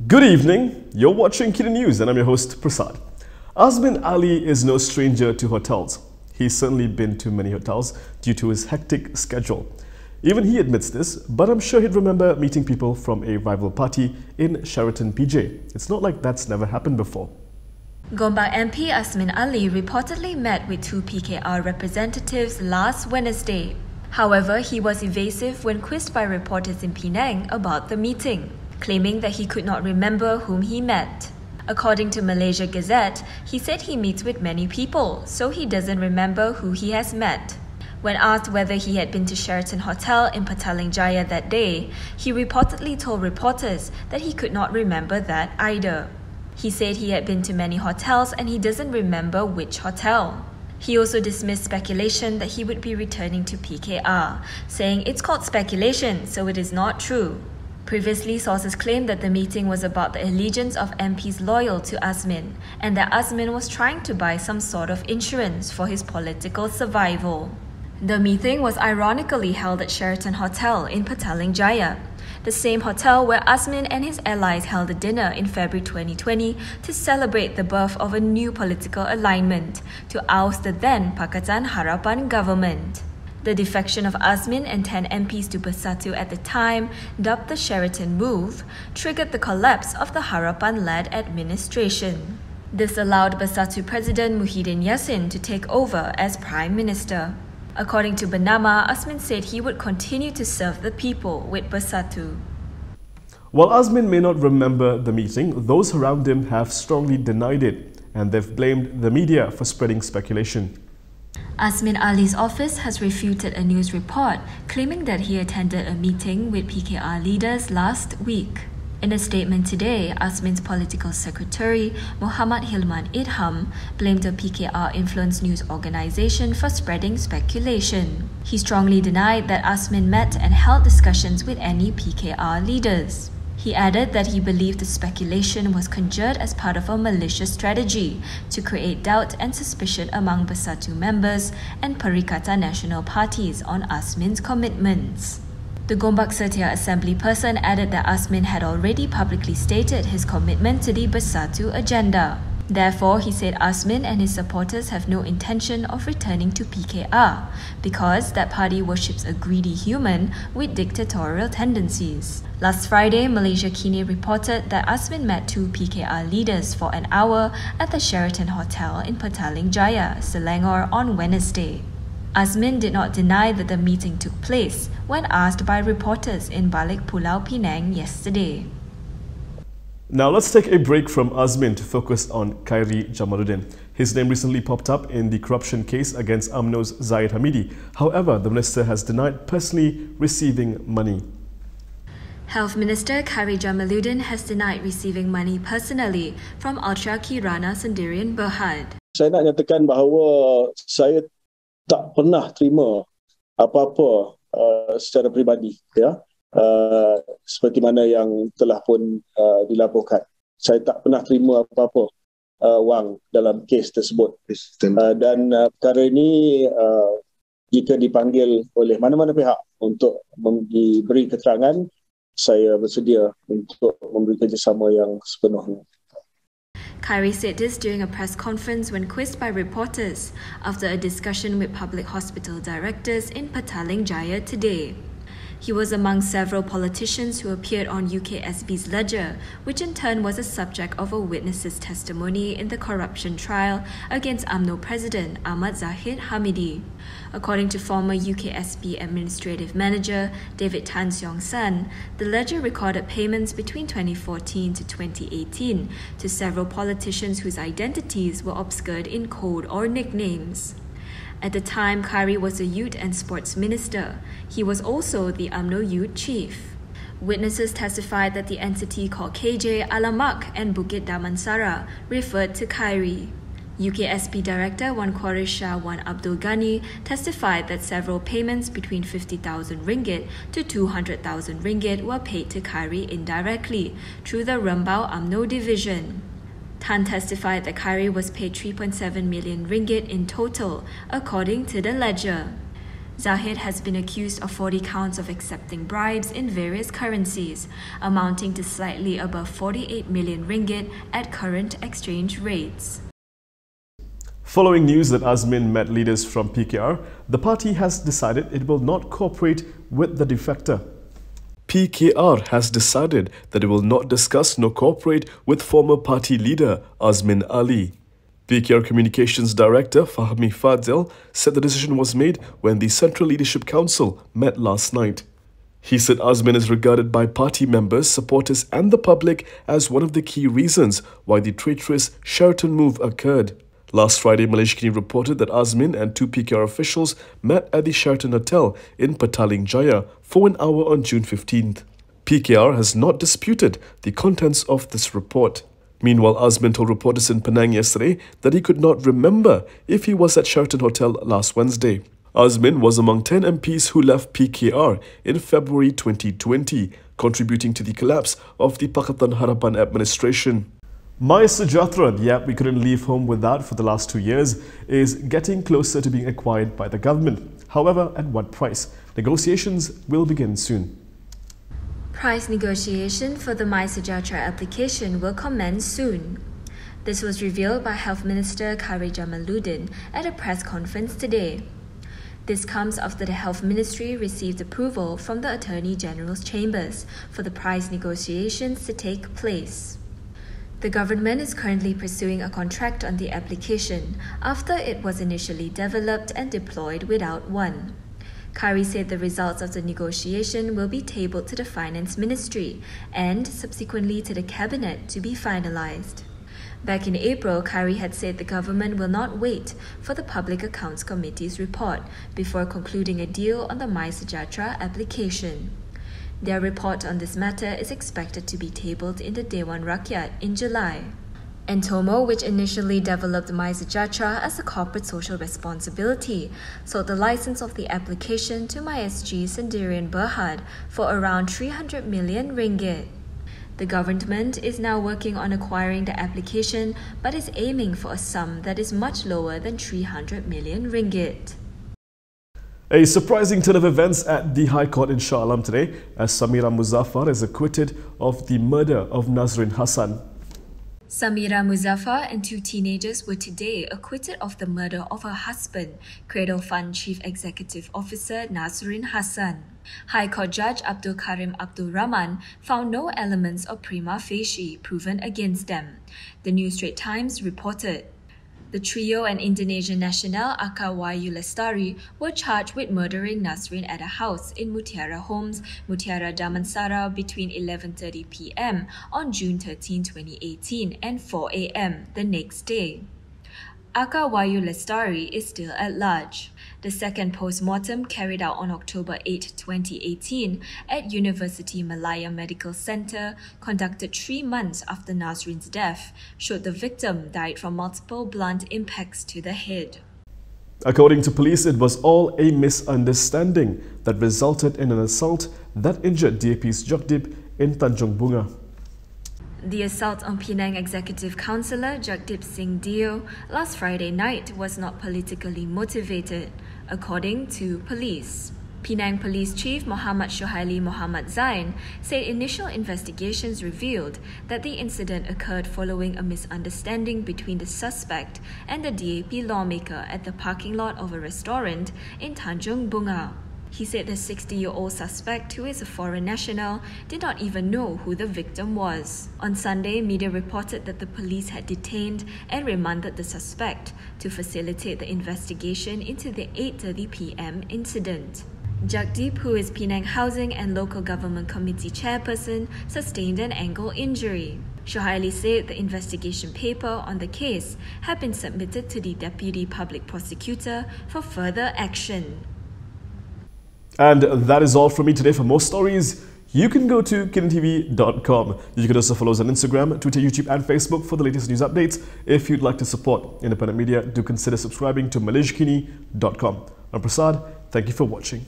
Good evening, you're watching KiniNews and I'm your host Prasad. Azmin Ali is no stranger to hotels. He's certainly been to many hotels due to his hectic schedule. Even he admits this, but I'm sure he'd remember meeting people from a rival party in Sheraton PJ. It's not like that's never happened before. Gombak MP Azmin Ali reportedly met with two PKR representatives last Wednesday. However, he was evasive when quizzed by reporters in Penang about the meeting, claiming that he could not remember whom he met. According to Malaysia Gazette, he said he meets with many people, so he doesn't remember who he has met. When asked whether he had been to Sheraton Hotel in Petaling Jaya that day, he reportedly told reporters that he could not remember that either. He said he had been to many hotels and he doesn't remember which hotel. He also dismissed speculation that he would be returning to PKR, saying it's called speculation, so it is not true. Previously, sources claimed that the meeting was about the allegiance of MPs loyal to Azmin and that Azmin was trying to buy some sort of insurance for his political survival. The meeting was ironically held at Sheraton Hotel in Petaling Jaya, the same hotel where Azmin and his allies held a dinner in February 2020 to celebrate the birth of a new political alignment to oust the then Pakatan Harapan government. The defection of Azmin and 10 MPs to Bersatu at the time, dubbed the Sheraton Move, triggered the collapse of the Harapan-led administration. This allowed Bersatu President Muhyiddin Yassin to take over as Prime Minister. According to Bernama, Azmin said he would continue to serve the people with Bersatu. While Azmin may not remember the meeting, those around him have strongly denied it, and they've blamed the media for spreading speculation. Azmin Ali's office has refuted a news report claiming that he attended a meeting with PKR leaders last week. In a statement today, Azmin's political secretary, Muhammad Hilman Idham, blamed a PKR-influenced news organization for spreading speculation. He strongly denied that Azmin met and held discussions with any PKR leaders. He added that he believed the speculation was conjured as part of a malicious strategy to create doubt and suspicion among Bersatu members and Perikatan national parties on Azmin's commitments. The Gombak Setia Assembly person added that Azmin had already publicly stated his commitment to the Bersatu agenda. Therefore, he said Azmin and his supporters have no intention of returning to PKR because that party worships a greedy human with dictatorial tendencies. Last Friday, Malaysia Kini reported that Azmin met two PKR leaders for an hour at the Sheraton Hotel in Petaling Jaya, Selangor on Wednesday. Azmin did not deny that the meeting took place when asked by reporters in Balik Pulau Penang yesterday. Now let's take a break from Azmin to focus on Khairy Jamaluddin. His name recently popped up in the corruption case against UMNO's Zahid Hamidi. However, the minister has denied personally receiving money. Health Minister Khairy Jamaluddin has denied receiving money personally from Ultra Kirana Sdn Bhd. Saya nak nyatakan bahawa saya tak pernah terima apa-apa secara peribadi, ya. Seperti mana yang telah pun dilaporkan. Saya tak pernah terima apa-apa wang dalam kes tersebut. Dan perkara ini jika dipanggil oleh mana-mana pihak untuk diberi keterangan, saya bersedia untuk memberi kerjasama yang sepenuhnya. Khairy said this during a press conference when quizzed by reporters after a discussion with public hospital directors in Petaling Jaya today. He was among several politicians who appeared on UKSB's ledger, which in turn was a subject of a witness's testimony in the corruption trial against UMNO President Ahmad Zahid Hamidi. According to former UKSB Administrative Manager David Tan Seong San, the ledger recorded payments between 2014 to 2018 to several politicians whose identities were obscured in code or nicknames. At the time, Khairy was the Youth and Sports Minister. He was also the UMNO Youth Chief. Witnesses testified that the entity called KJ Alamak and Bukit Damansara referred to Khairy. UKSB Director Wan Qarisha Wan Abdul Ghani testified that several payments between 50,000 ringgit to 200,000 ringgit were paid to Khairy indirectly through the Rembau UMNO division. Tan testified that Khairy was paid 3.7 million ringgit in total, according to the ledger. Zahid has been accused of 40 counts of accepting bribes in various currencies, amounting to slightly above 48 million ringgit at current exchange rates. Following news that Azmin met leaders from PKR, the party has decided it will not cooperate with the defector. PKR has decided that it will not discuss nor cooperate with former party leader Azmin Ali. PKR Communications Director Fahmi Fadil said the decision was made when the Central Leadership Council met last night. He said Azmin is regarded by party members, supporters and the public as one of the key reasons why the traitorous Sheraton move occurred. Last Friday, Malaysia Kini reported that Azmin and 2 PKR officials met at the Sheraton Hotel in Petaling Jaya for an hour on June 15th. PKR has not disputed the contents of this report. Meanwhile, Azmin told reporters in Penang yesterday that he could not remember if he was at Sheraton Hotel last Wednesday. Azmin was among 10 MPs who left PKR in February 2020, contributing to the collapse of the Pakatan Harapan administration. My Sejahterra, the app we couldn't leave home without for the last 2 years, is getting closer to being acquired by the government. However, at what price? Negotiations will begin soon. Price negotiation for the My Sejahterra application will commence soon. This was revealed by Health Minister Khairy Jamaluddin at a press conference today. This comes after the Health Ministry received approval from the Attorney General's chambers for the price negotiations to take place. The government is currently pursuing a contract on the application after it was initially developed and deployed without one. Khairy said the results of the negotiation will be tabled to the Finance Ministry and subsequently to the Cabinet to be finalised. Back in April, Khairy had said the government will not wait for the Public Accounts Committee's report before concluding a deal on the My Sejahterra application. Their report on this matter is expected to be tabled in the Dewan Rakyat in July. Entomo, which initially developed My Sejahterra as a corporate social responsibility, sold the license of the application to MySG Sdn Bhd for around 300 million ringgit. The government is now working on acquiring the application but is aiming for a sum that is much lower than 300 million ringgit. A surprising turn of events at the High Court in Shah Alam today as Samira Muzaffar is acquitted of the murder of Nazrin Hassan. Samira Muzaffar and 2 teenagers were today acquitted of the murder of her husband, Cradle Fund Chief Executive Officer Nazrin Hassan. High Court Judge Abdul Karim Abdul Rahman found no elements of prima facie proven against them, the New Straits Times reported. The trio and Indonesian national Aka Wahyu Lestari were charged with murdering Nazrin at a house in Mutiara Homes, Mutiara Damansara between 11:30 p.m. on June 13, 2018 and 4 a.m. the next day. Aka Wahyu Lestari is still at large. The second post-mortem, carried out on October 8, 2018 at University Malaya Medical Centre, conducted 3 months after Nazrin's death, showed the victim died from multiple blunt impacts to the head. According to police, it was all a misunderstanding that resulted in an assault that injured DAP's Jagdeep in Tanjung Bunga. The assault on Penang Executive Councillor Jagdeep Singh Deo last Friday night was not politically motivated, according to police. Penang Police Chief Muhammad Shohaili Muhammad Zain said initial investigations revealed that the incident occurred following a misunderstanding between the suspect and the DAP lawmaker at the parking lot of a restaurant in Tanjung Bunga. He said the 60-year-old suspect, who is a foreign national, did not even know who the victim was. On Sunday, media reported that the police had detained and remanded the suspect to facilitate the investigation into the 8:30 p.m. incident. Jagdeep, who is Penang Housing and Local Government Committee chairperson, sustained an ankle injury. Shohaili said the investigation paper on the case had been submitted to the Deputy Public Prosecutor for further action. And that is all from me today. For more stories, you can go to KiniTV.com. You can also follow us on Instagram, Twitter, YouTube and Facebook for the latest news updates. If you'd like to support independent media, do consider subscribing to MalaysiaKini.com. I'm Prasad. Thank you for watching.